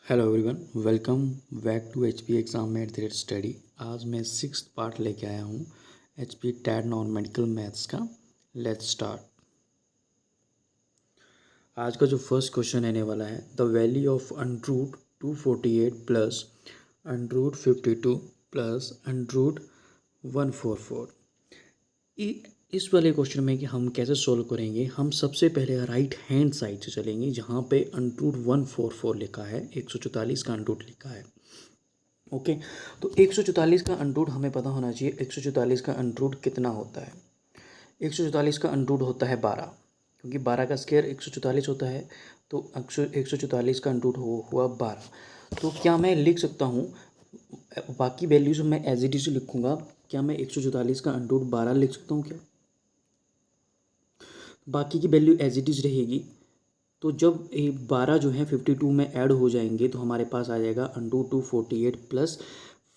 Hello everyone, welcome back to H P exam में study. आज मैं 6th पार्ट लेके आया हूँ H P TET non medical maths का। Let's start. आज का जो फर्स्ट क्वेश्चन रहने वाला है, the value of under root 248 plus under root 52 plus under root 144। इस वाले क्वेश्चन में कि हम कैसे सोल्व करेंगे, हम सबसे पहले राइट हैंड साइड से चलेंगे जहाँ पे अंडरूट 144 लिखा है, 144 का अंडरूट लिखा है। ओके, तो 144 का अंडरूट हमें पता होना चाहिए। 144 का अंडरूट कितना होता है? 144 का अंडरूट होता है 12, क्योंकि 12 का स्क्वायर 144 होता है। तो 144 का अंडरूट हुआ 12। तो क्या मैं लिख सकता हूँ, बाकी वैल्यूज मैं एज इट इज लिखूँगा, क्या मैं 144 का अंडरूट 12 लिख सकता हूँ क्या? बाकी की वैल्यू एज इट इज़ रहेगी। तो जब 12 जो है 52 में ऐड हो जाएंगे तो हमारे पास आ जाएगा अंडरूट 248 प्लस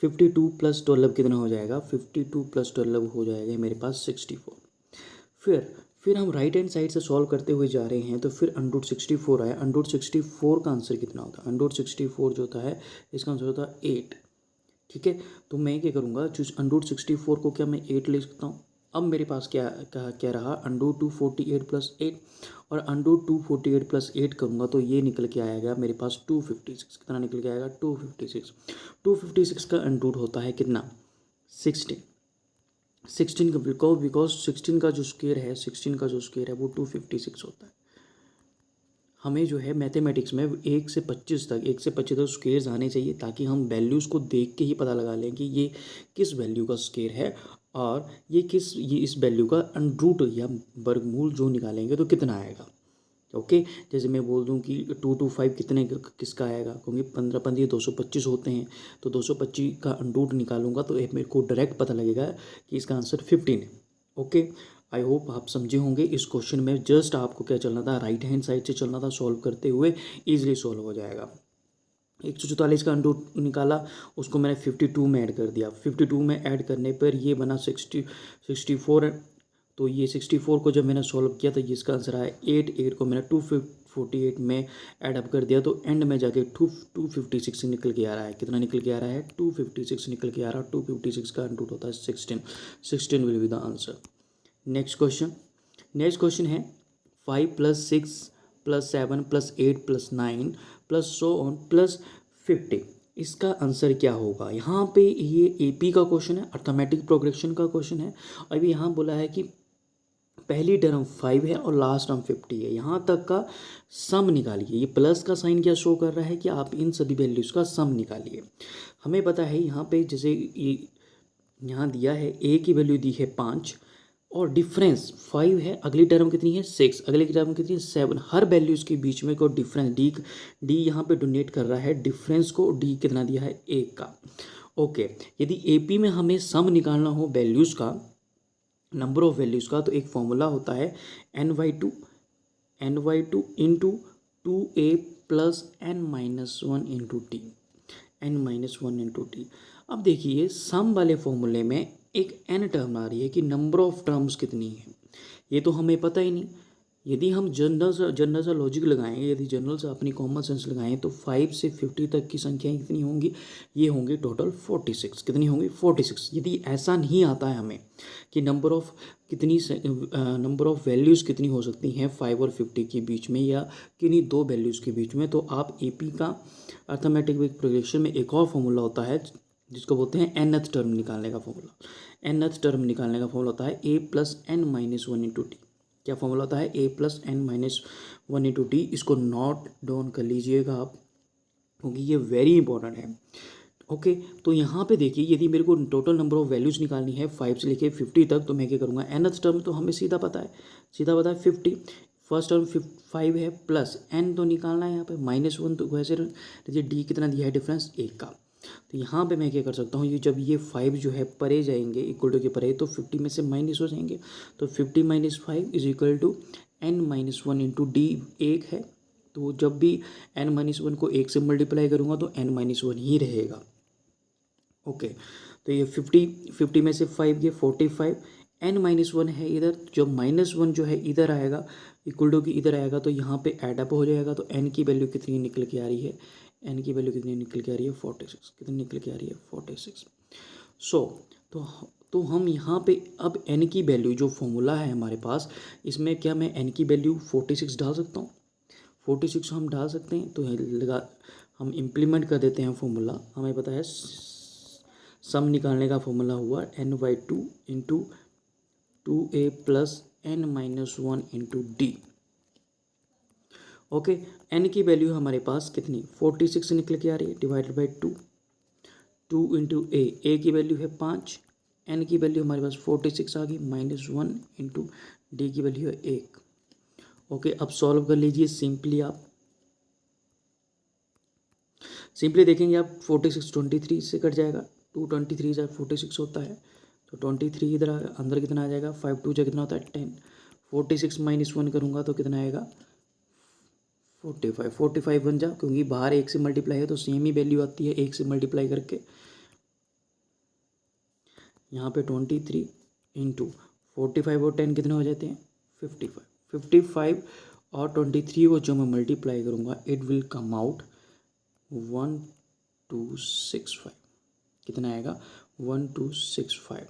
52 प्लस 12 कितना हो जाएगा? 52 प्लस 12 हो जाएगा मेरे पास 64। फिर हम राइट हैंड साइड से सॉल्व करते हुए जा रहे हैं, तो फिर अंडरूट 64 आया। अंडरूट 64 का आंसर कितना होता है? अंडरूट 64 जो होता है, इसका आंसर होता है 8। ठीक है, तो मैं क्या करूँगा, जो अंडरूट 64 को क्या मैं 8 ले सकता हूँ? अब मेरे पास क्या रहा, अंडरूट 248 प्लस 8, और अंडरूट 248 प्लस 8 करूँगा तो ये निकल के आएगा मेरे पास 256। कितना निकल के आएगा? 256। 256 का अंडरूट होता है कितना? 16। 16 का बिकॉज 16 का जो स्क्वायर है, 16 का जो स्क्वायर है वो 256 होता है। हमें जो है मैथमेटिक्स में 1 से 25 तक स्क्वेयर्स आने चाहिए, ताकि हम वैल्यूज़ को देख के ही पता लगा लें कि ये किस वैल्यू का स्क्वेयर है, और ये इस वैल्यू का अंडरूट या वर्गमूल जो निकालेंगे तो कितना आएगा। ओके, जैसे मैं बोल दूं कि 225 किसका आएगा, क्योंकि 15 15 225 होते हैं, तो 225 का अंडरूट निकालूंगा तो मेरे को डायरेक्ट पता लगेगा कि इसका आंसर 15 है। ओके, आई होप आप समझे होंगे। इस क्वेश्चन में जस्ट आपको क्या चलना था, राइट हैंड साइड से चलना था, सॉल्व करते हुए ईजिली सॉल्व हो जाएगा। 144 का अंडरूट निकाला, उसको मैंने 52 में ऐड कर दिया। 52 में ऐड करने पर ये बना 64। तो ये 64 को जब मैंने सॉल्व किया तो इसका आंसर आया 8। को मैंने 248 में ऐड अप कर दिया, तो एंड में जाके 256 निकल के आ रहा है। कितना निकल के आ रहा है? 256 निकल के आ रहा है। 256 का अंडरूट होता है 16। 16 will be the answer. Next question है 5 plus 6 plus 7 plus 8 plus 9 plus so on plus 50। इसका आंसर क्या होगा? यहाँ पे ये एपी का क्वेश्चन है, अर्थमेटिक प्रोग्रेशन का क्वेश्चन है। अभी यहाँ बोला है कि पहली टर्म 5 है और लास्ट टर्म 50 है, यहाँ तक का सम निकालिए। ये प्लस का साइन क्या शो कर रहा है कि आप इन सभी वैल्यूज़ का सम निकालिए। हमें पता है यहाँ पे, जैसे ये यहाँ दिया है, ए की वैल्यू दी है 5 और डिफरेंस 5 है, अगली टर्म कितनी है 6, अगली टर्म कितनी है 7। हर वैल्यूज़ के बीच में कोई डिफरेंस डी यहाँ पे डोनेट कर रहा है डिफरेंस को। डी कितना दिया है? 1 का। ओके, यदि एपी में हमें सम निकालना हो वैल्यूज़ का, नंबर ऑफ वैल्यूज़ का, तो एक फॉर्मूला होता है n/2 into 2a plus n-1 into T, n-1 into T. अब देखिए, सम वाले फॉर्मूले में एक n टर्म आ रही है कि नंबर ऑफ टर्म्स कितनी है, ये तो हमें पता ही नहीं। यदि हम जनरल सा लॉजिक लगाएं, यदि जनरल सा अपनी कॉमन सेंस लगाएं, तो 5 से 50 तक की संख्याएं कितनी होंगी? ये होंगी टोटल 46। कितनी होंगी? 46। यदि ऐसा नहीं आता है हमें कि नंबर ऑफ वैल्यूज़ कितनी हो सकती हैं 5 और 50 के बीच में, या किन्हीं दो वैल्यूज़ के बीच में, तो आप एपी का अर्थमेटिक प्रोग्रेशन में एक और फॉर्मूला होता है जिसको बोलते हैं nth टर्म निकालने का फॉर्मूला। nth टर्म निकालने का फॉर्मूला होता है a plus n-1 into T. क्या फॉर्मूला होता है? a plus n-1 into T. इसको नोट डाउन कर लीजिएगा आप, क्योंकि ये वेरी इंपॉर्टेंट है। ओके, तो यहाँ पे देखिए, यदि मेरे को टोटल नंबर ऑफ वैल्यूज़ निकालनी है 5 से लेके 50 तक, तो मैं क्या करूँगा, nth टर्म तो हमें सीधा पता है 50। फर्स्ट टर्म 5 है, प्लस n तो निकालना है यहाँ पे, -1 तो वैसे लीजिए। डी कितना दिया है डिफरेंस? 1 का। तो यहाँ पे मैं क्या कर सकता हूँ, ये जब ये 5 जो है परे जाएंगे, इक्वल टू के परे, तो 50 में से माइनस हो जाएंगे, तो 50 - 5 is equal to n-1 into D. 1 है, तो जब भी n-1 को 1 से मल्टीप्लाई करूँगा तो n-1 ही रहेगा। ओके, तो ये 50 में से 5 ये 45, n-1 है इधर, जब -1 जो है इधर आएगा, इक्वल टू की इधर आएगा, तो यहाँ पे ऐड अप हो जाएगा। तो n की वैल्यू कितनी निकल के आ रही है? एन की वैल्यू कितनी निकल के आ रही है 46, कितनी निकल के आ रही है 46। सो तो हम यहाँ पे अब एन की वैल्यू जो फॉर्मूला है हमारे पास, इसमें क्या मैं एन की वैल्यू 46 डाल सकता हूँ, 46 हम डाल सकते हैं। तो लगा हम इम्प्लीमेंट कर देते हैं फॉर्मूला। हमें पता है सम निकालने का फॉर्मूला हुआ n/2 into 2a plus n-1 into D. Okay, n की वैल्यू हमारे पास कितनी 46 निकल के आ रही है, डिवाइडेड बाई 2 इंटू ए की वैल्यू है 5, n की वैल्यू हमारे पास 46 आ गई, -1 इंटू डी की वैल्यू है 1। ओके, अब सॉल्व कर लीजिए सिंपली। आप सिंपली देखेंगे आप 46 23 से कट जाएगा, 2 23 से 46 होता है, तो 23 इधर अंदर कितना आ जाएगा, 5 2 कितना होता है 10, 46 -1 करूँगा तो कितना आएगा 45 बन जा, क्योंकि बाहर 1 से मल्टीप्लाई है तो सेम ही वैल्यू आती है 1 से मल्टीप्लाई करके। यहाँ पे 23 इंटू 45 और 10 कितने हो जाते हैं 55 और 23 को जो मैं मल्टीप्लाई करूँगा इट विल कम आउट 1265, कितना आएगा 1265।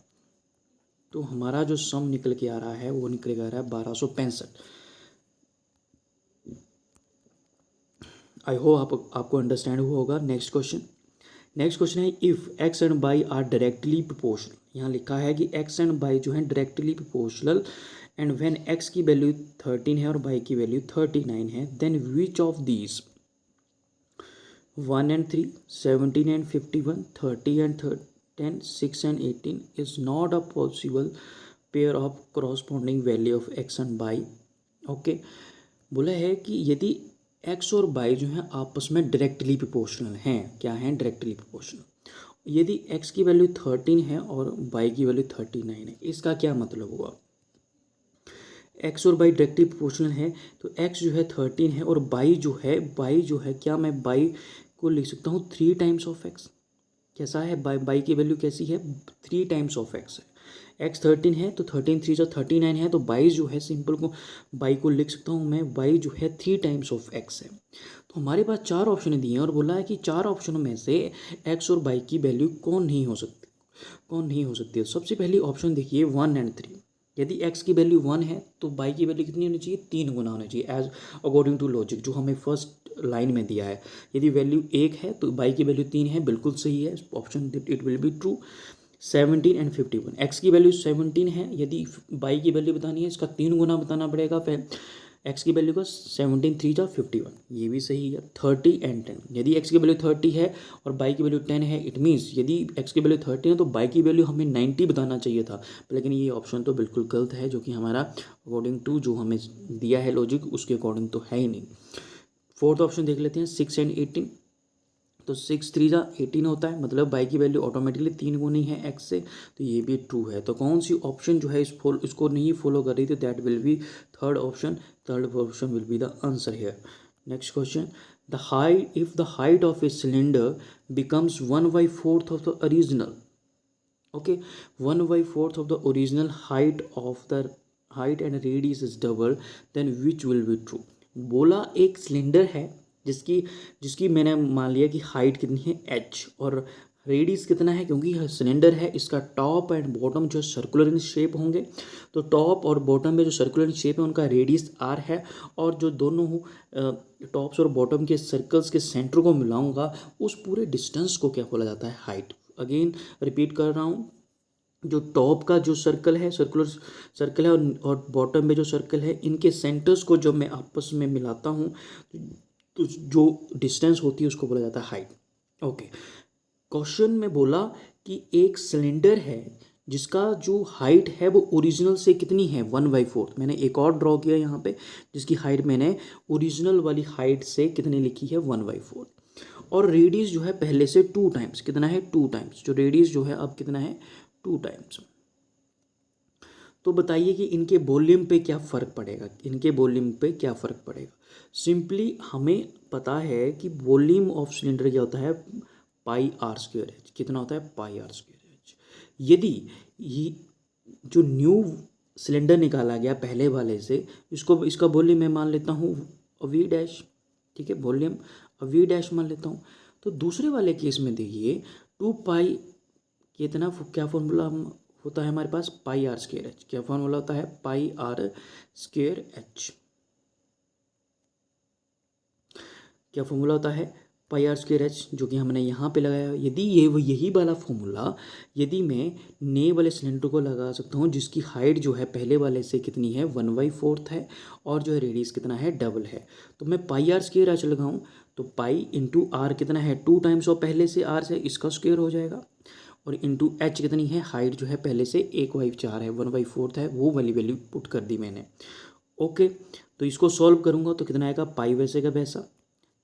तो हमारा जो सम निकल के आ रहा है वो निकल के आ रहा है 1265। आई होप आपको अंडरस्टैंड हुआ होगा। नेक्स्ट क्वेश्चन है if X and Y are directly proportional. यहाँ लिखा है कि एक्स एंड वाई जो है directly proportional and when X की वैल्यू 13 है और वाई की वैल्यू 39 है, then which of these 1 and 3, 17 and 51, 30 and 10, 6 and 18 is not a possible pair of corresponding value of x and y। Okay, बोला है कि यदि x और y जो है आपस में डायरेक्टली प्रोपोर्शनल हैं, क्या हैं डायरेक्टली प्रोपोर्शनल, यदि x की वैल्यू 13 है और y की वैल्यू 39 है, इसका क्या मतलब हुआ, x और y डायरेक्टली प्रोपोर्शनल है तो x जो है 13 है और y जो है क्या मैं y को लिख सकता हूँ 3 टाइम्स ऑफ x। कैसा है y की वैल्यू कैसी है 3 टाइम्स ऑफ x है, x 13 है तो 13 3 जो 39 है, तो y जो है सिंपल को y को लिख सकता हूँ मैं y जो है 3 टाइम्स ऑफ x है। तो हमारे पास 4 ऑप्शन दिए हैं और बोला है कि 4 ऑप्शनों में से x और y की वैल्यू कौन नहीं हो सकती है। सबसे पहली ऑप्शन देखिए 1 and 3। यदि x की वैल्यू 1 है तो y की वैल्यू कितनी होनी चाहिए 3 गुना होना चाहिए, एज अकॉर्डिंग टू लॉजिक जो हमें फर्स्ट लाइन में दिया है। यदि वैल्यू 1 है तो y की वैल्यू 3 है, बिल्कुल सही है option, it will be true. 17 and 51, x की वैल्यू 17 है, यदि y की वैल्यू बतानी है इसका 3 गुना बताना पड़ेगा x की वैल्यू का, 17 3 जा 51, ये भी सही है। 30 and 10, यदि x की वैल्यू 30 है और y की वैल्यू 10 है, इट मीन्स यदि x की वैल्यू 30 है तो y की वैल्यू हमें 90 बताना चाहिए था, लेकिन ये ऑप्शन तो बिल्कुल गलत है, जो कि हमारा अकॉर्डिंग टू जो हमें दिया है लॉजिक उसके अकॉर्डिंग तो है ही नहीं। फोर्थ ऑप्शन देख लेते हैं 6 and 18, तो 6 3 जा 18 होता है, मतलब y की वैल्यू ऑटोमेटिकली 3 गुनी है x से, तो ये भी ट्रू है। तो कौन सी ऑप्शन जो है इसको नहीं फॉलो कर रही थी, that will be third option will be the answer here. Next question, the height if the height of a cylinder becomes 1/4 of the original, okay 1/4 of the original height and radius is double, then which will be true. बोला एक cylinder है जिसकी मैंने मान लिया कि height कितनी है h और रेडियस कितना है, क्योंकि सिलेंडर है इसका टॉप एंड बॉटम जो सर्कुलर इन शेप होंगे, तो टॉप और बॉटम में जो सर्कुलर इन शेप है उनका रेडियस r है, और जो दोनों टॉप्स और बॉटम के सर्कल्स के सेंटर को मिलाऊंगा उस पूरे डिस्टेंस को क्या बोला जाता है हाइट। अगेन रिपीट कर रहा हूँ, जो टॉप का जो सर्कल है सर्कुलर सर्कल है और बॉटम में जो सर्कल है, इनके सेंटर्स को जब मैं आपस में मिलाता हूँ तो जो डिस्टेंस होती है उसको बोला जाता है हाइट। ओके, क्वेश्चन में बोला कि एक सिलेंडर है जिसका जो हाइट है वो ओरिजिनल से कितनी है 1/4। मैंने एक और ड्रॉ किया यहाँ पे, जिसकी हाइट मैंने ओरिजिनल वाली हाइट से कितनी लिखी है 1/4, और रेडियस जो है पहले से 2 टाइम्स, कितना है 2 टाइम्स, जो रेडियस जो है अब कितना है 2 टाइम्स। तो बताइए कि इनके वॉल्यूम पे क्या फ़र्क पड़ेगा, सिंपली हमें पता है कि वॉल्यूम ऑफ सिलेंडर क्या होता है πr², कितना होता है πr²। यदि ये जो न्यू सिलेंडर निकाला गया पहले वाले से, इसका वॉल्यूम मैं मान लेता हूँ v डैश, ठीक है, वॉल्यूम अब वी डैश मान लेता हूँ। तो दूसरे वाले केस में देखिए 2 पाई कितना क्या फॉर्मूला होता है हमारे पास, पाई आर स्क्वायर एच। क्या फॉर्मूला होता है, पाई आर स्क्वायर एच। क्या फॉर्मूला होता है, पाई आर स्क्वायर एच, जो कि हमने यहाँ पे लगाया। यदि यही वाला फॉर्मूला यदि मैं नए वाले सिलेंडर को लगा सकता हूँ जिसकी हाइट जो है पहले वाले से कितनी है 1/4 है और जो है रेडियस कितना है डबल है, तो मैं पाई आर स्क्वायर एच लगाऊँ तो पाई इंटू आर कितना है 2 टाइम्स और पहले से आर से इसका स्क्वायर हो जाएगा, और इंटू एच कितनी है, हाइट जो है पहले से 1/4 है 1/4 है, वो वाली वैल्यू पुट कर दी मैंने। ओके, तो इसको सॉल्व करूँगा तो कितना आएगा, पाई वैसे का वैसा।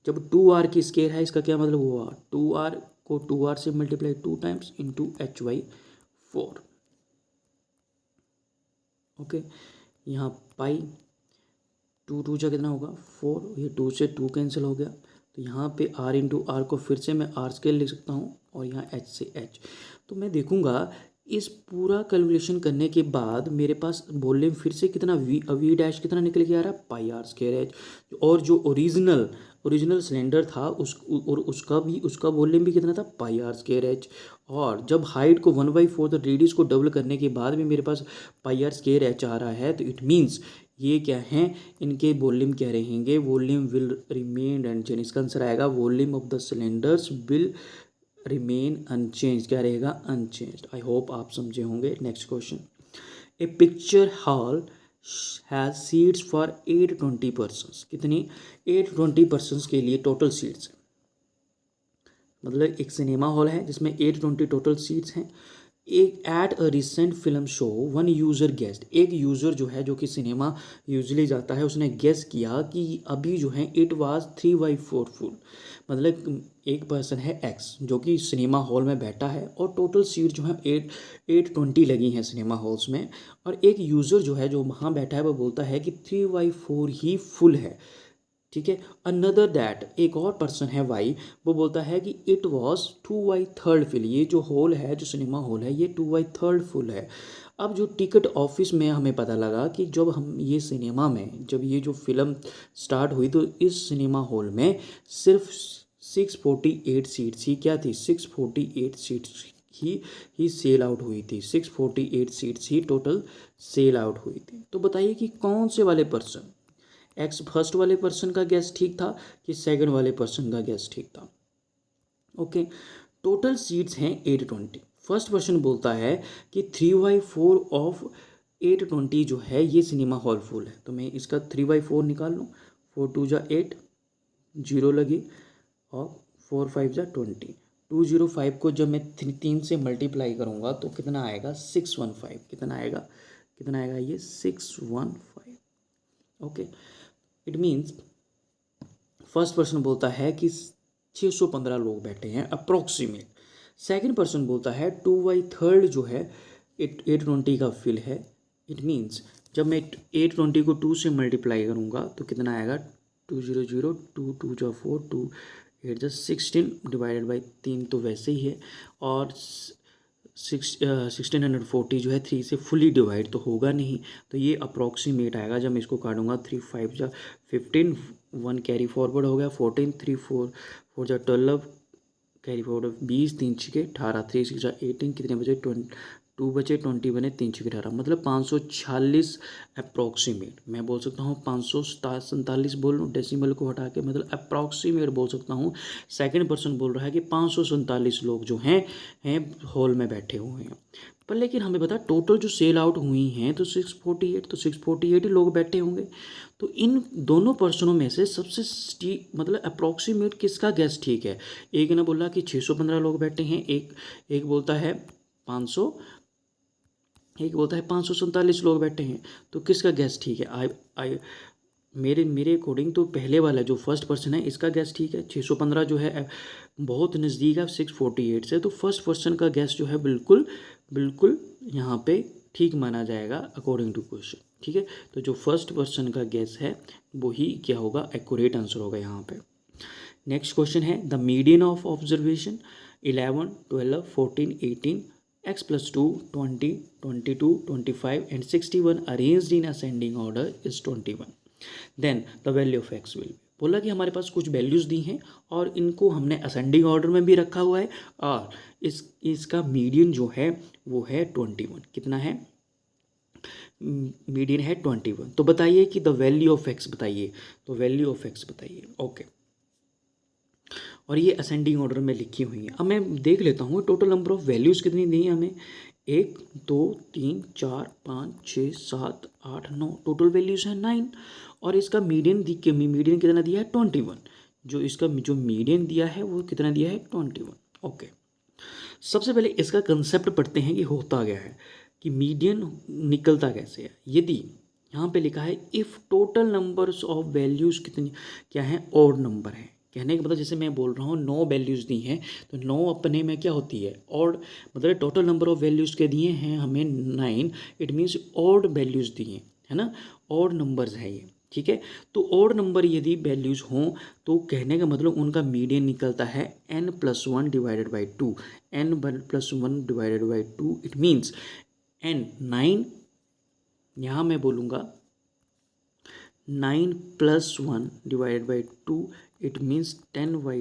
जब 2r की स्केयर है इसका क्या मतलब हुआ, 2r को 2r से multiply 2 times into h/4। Okay, यहाँ पाई 2 2 जा कितना होगा 4, ये 2 से 2 कैंसिल हो गया, तो यहाँ पे r इंटू आर को फिर से मैं आर स्केयर लिख सकता हूँ और यहाँ h से h। तो मैं देखूँगा इस पूरा कैलकुलेशन करने के बाद मेरे पास वॉल्यूम फिर से कितना वी डैश कितना निकल के आ रहा है, पाई आर स्क्वायर एच। और जो ओरिजिनल सिलेंडर था उसका वॉल्यूम भी कितना था, पाई आर स्क्वायर एच। और जब हाइट को 1/4 तो रेडियस को डबल करने के बाद भी मेरे पास पाई आर स्क्वायर एच आ रहा है, तो इट मीन्स ये क्या है, इनके वॉल्यूम क्या रहेंगे, वॉल्यूम विल रिमेन अनचेंज। इसका आंसर आएगा volume of the cylinders will remain unchanged. क्या रहेगा, अनचेंज। आई होप आप समझे होंगे। Next question, a picture hall has seats for 820 persons. कितनी, 820 पर्सन्स के लिए टोटल सीट्स, मतलब एक सिनेमा हॉल है जिसमें 820 टोटल सीट्स हैं। एक at a recent film show one user guest, एक यूज़र जो है जो कि सिनेमा यूजली जाता है उसने गेस किया कि अभी जो है इट वाज 3/4 फुल। मतलब एक पर्सन है एक्स जो कि सिनेमा हॉल में बैठा है और टोटल सीट जो है 820 लगी हैं सिनेमा हॉल्स में, और एक यूज़र जो है जो वहाँ बैठा है वो बोलता है कि 3/4 ही फुल है। ठीक है, अनदर दैट, एक और पर्सन है वाई, वो बोलता है कि इट वॉज 2/3 फुल। ये जो हॉल है, जो सिनेमा हॉल है, ये 2/3 फुल है। अब जो टिकट ऑफिस में हमें पता लगा कि जब हम ये सिनेमा में जब ये जो फिल्म स्टार्ट हुई तो इस सिनेमा हॉल में सिर्फ 648 सीट्स ही क्या थी, 648 सीट्स ही सेल आउट हुई थी। 648 सीट्स ही टोटल सेल आउट हुई थी। तो बताइए कि कौन से वाले पर्सन, एक्स फर्स्ट वाले पर्सन का गैस ठीक था कि सेकंड वाले पर्सन का गैस ठीक था। ओके, टोटल सीट्स हैं 820। फर्स्ट पर्सन बोलता है कि 3/4 ऑफ 820 जो है ये सिनेमा हॉल फुल है। तो मैं इसका 3/4 निकाल लूँ, 4 2 जा 8, 0 लगी और 4 5 जा 20। 205 को जब मैं 3 से मल्टीप्लाई करूँगा तो कितना आएगा, 615। कितना आएगा ये 615। Okay, it means first person बोलता है कि 615 लोग बैठे हैं अप्रोक्सीमेट। सेकंड पर्सन बोलता है 2/3 जो है 820 का फिल है। इट मीन्स जब मैं 820 को 2 से मल्टीप्लाई करूँगा तो कितना आएगा, 200, 2 2 जा 4, 2 8 जा 16 डिवाइडेड बाई 3 तो वैसे ही है, और 1640 जो है 3 से फुली डिवाइड तो होगा नहीं, तो ये अप्रॉक्सीमेट आएगा। जब मैं इसको काटूंगा 3 5 जा 15, 1 कैरी फॉरवर्ड हो गया 14, 3 4 4 जा 12 कैरी फॉरवर्ड 20, 3 छिके 18, 3 6 जा 18, कितने बचे 2 बचे 20 बने 3 छिके 18, मतलब 546 अप्रॉक्सीमेट। मैं बोल सकता हूँ 547 बोल लूँ डेसिमल को हटा के, मतलब अप्रॉक्सीमेट बोल सकता हूँ। सेकंड पर्सन बोल रहा है कि 547 लोग जो हैं हॉल में बैठे हुए हैं। पर लेकिन हमें पता टोटल जो सेल आउट हुई हैं तो 648, तो 648 ही लोग बैठे होंगे। तो इन दोनों पर्सनों में से सबसे मतलब अप्रॉक्सीमेट किसका गैस ठीक है। एक ने बोला कि 615 लोग बैठे हैं, एक बोलता है 547 लोग बैठे हैं, तो किसका गैस ठीक है। मेरे अकॉर्डिंग तो पहले वाला जो फर्स्ट पर्सन है इसका गैस ठीक है। 615 जो है बहुत नज़दीक है 648 से, तो फर्स्ट पर्सन का गैस जो है बिल्कुल यहाँ पे ठीक माना जाएगा अकॉर्डिंग टू क्वेश्चन। ठीक है, तो जो फर्स्ट पर्सन का गैस है वही क्या होगा, एक्यूरेट आंसर होगा यहाँ पे। नेक्स्ट क्वेश्चन है the median of observation 11 12 14 18 x plus 2 20 22 25 and 61 arranged in ascending order is 21, then the value of x will be। बोला कि हमारे पास कुछ वैल्यूज़ दी हैं और इनको हमने असेंडिंग ऑर्डर में भी रखा हुआ है और इसका मीडियन जो है वो है 21। कितना है? मीडियन है 21। तो बताइए कि द वैल्यू ऑफ एक्स बताइए, तो वैल्यू ऑफ एक्स बताइए। ओके, और ये असेंडिंग ऑर्डर में लिखी हुई है। अब मैं देख लेता हूँ टोटल नंबर ऑफ वैल्यूज़ कितनी दी है हमें। 1 2 3 4 5 6 7 8 9, टोटल वैल्यूज़ हैं 9 और इसका मीडियन मीडियन कितना दिया है 21। जो इसका जो मीडियन दिया है वो कितना दिया है 21। ओके, सबसे पहले इसका कंसेप्ट पढ़ते हैं कि होता क्या है, कि मीडियन निकलता कैसे है। यदि यहाँ पे लिखा है if total numbers of values कितनी क्या है, ऑड नंबर है। कहने का मतलब जैसे मैं बोल रहा हूँ 9 वैल्यूज़ दी हैं तो 9 अपने में क्या होती है, ऑड। मतलब टोटल नंबर ऑफ वैल्यूज़ के दिए हैं हमें 9, इट मीन्स ऑड वैल्यूज़ दिए है ना, ऑड नंबर्स है ये, ठीक है। तो ऑड नंबर यदि वैल्यूज़ हों तो कहने का मतलब उनका मीडियन निकलता है n+1 divided by 2, n+1 divided by 2, it means n 9, यहाँ मैं बोलूँगा 9+1 divided by 2, it means 10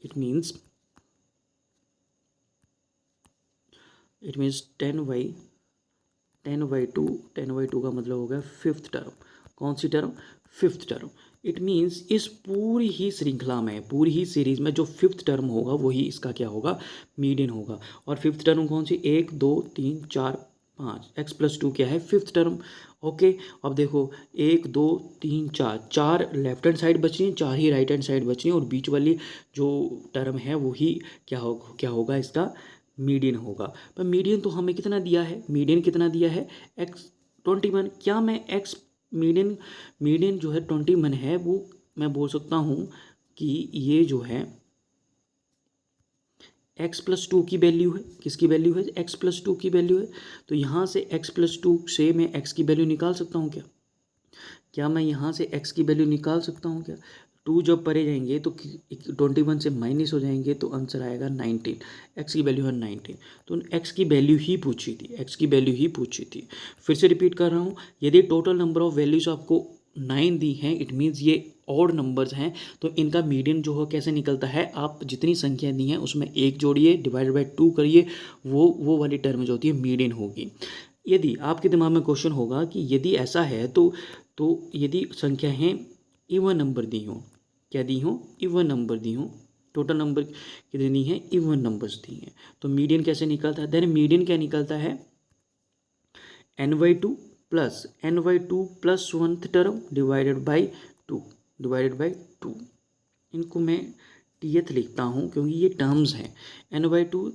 it means 10/2 का मतलब हो गया फिफ्थ टर्म। कौन सी term? Fifth term. It means इस पूरी ही श्रृंखला में, पूरी ही सीरीज में जो फिफ्थ टर्म होगा वही इसका क्या होगा, मीडियन होगा। और फिफ्थ टर्म कौन सी? 1 2 3 4 5, x+2 क्या है, फिफ्थ टर्म। ओके, अब देखो 1 2 3 4, 4 लेफ्ट हैंड साइड बची हैं, 4 ही राइट हैंड साइड बची हैं और बीच वाली जो टर्म है वही क्या होगा इसका मीडियन होगा। पर मीडियन तो हमें कितना दिया है, मीडियन कितना दिया है x21। क्या मैं x मीडियन जो है 21 है वो मैं बोल सकता हूँ कि ये जो है x+2 की वैल्यू है। किसकी वैल्यू है? x+2 की वैल्यू है। तो यहाँ से x+2 से मैं x की वैल्यू निकाल सकता हूँ क्या? क्या मैं यहाँ से x की वैल्यू निकाल सकता हूँ क्या? 2 जब परे जाएंगे तो 21 से माइनस हो जाएंगे तो आंसर आएगा 19। x की वैल्यू है 19, तो x की वैल्यू ही पूछी थी, x की वैल्यू ही पूछी थी। फिर से रिपीट कर रहा हूँ, यदि टोटल नंबर ऑफ वैल्यूज़ आपको 9 दी हैं, इट मीन्स ये ऑड नंबर्स हैं, तो इनका मीडियन जो है कैसे निकलता है, आप जितनी संख्या दी हैं उसमें 1 जोड़िए, डिवाइडेड बाई 2 करिए, वो वाली टर्म जो होती है मीडियन होगी। यदि आपके दिमाग में क्वेश्चन होगा कि यदि ऐसा है तो यदि संख्याएँ इवन नंबर दी हों, क्या दी हों, इवन नंबर दी हों, टोटल नंबर कितनी दी हैं, इवन नंबर्स दी हैं, तो मीडियन कैसे निकलता है? देन मीडियन क्या निकलता है, n/2 plus 1th term divided by 2। इनको मैं टीएथ लिखता हूँ क्योंकि ये टर्म्स हैं। n/2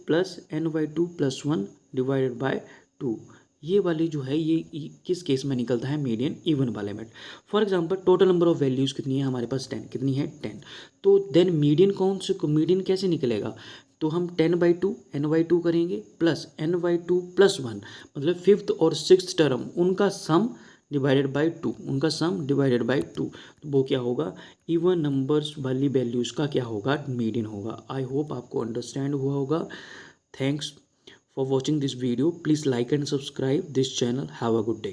plus n/2 plus 1 divided by 2, ये वाली जो है ये किस केस में निकलता है, मीडियन, इवन वाले में। For example total number of values कितनी है हमारे पास, 10। कितनी है? 10। तो देन मीडियन मीडियन कैसे निकलेगा? तो हम 10/2 n/2 करेंगे प्लस n/2 प्लस 1, मतलब फिफ्थ और सिक्स्थ टर्म उनका सम डिवाइडेड बाई 2, उनका सम डिवाइडेड बाई 2, तो वो क्या होगा, इवन नंबर्स वाली वैल्यूज़ का क्या होगा, मीडियन होगा। आई होप आपको अंडरस्टैंड हुआ होगा। Thanks for watching this video. Please like and subscribe this channel. Have a good day.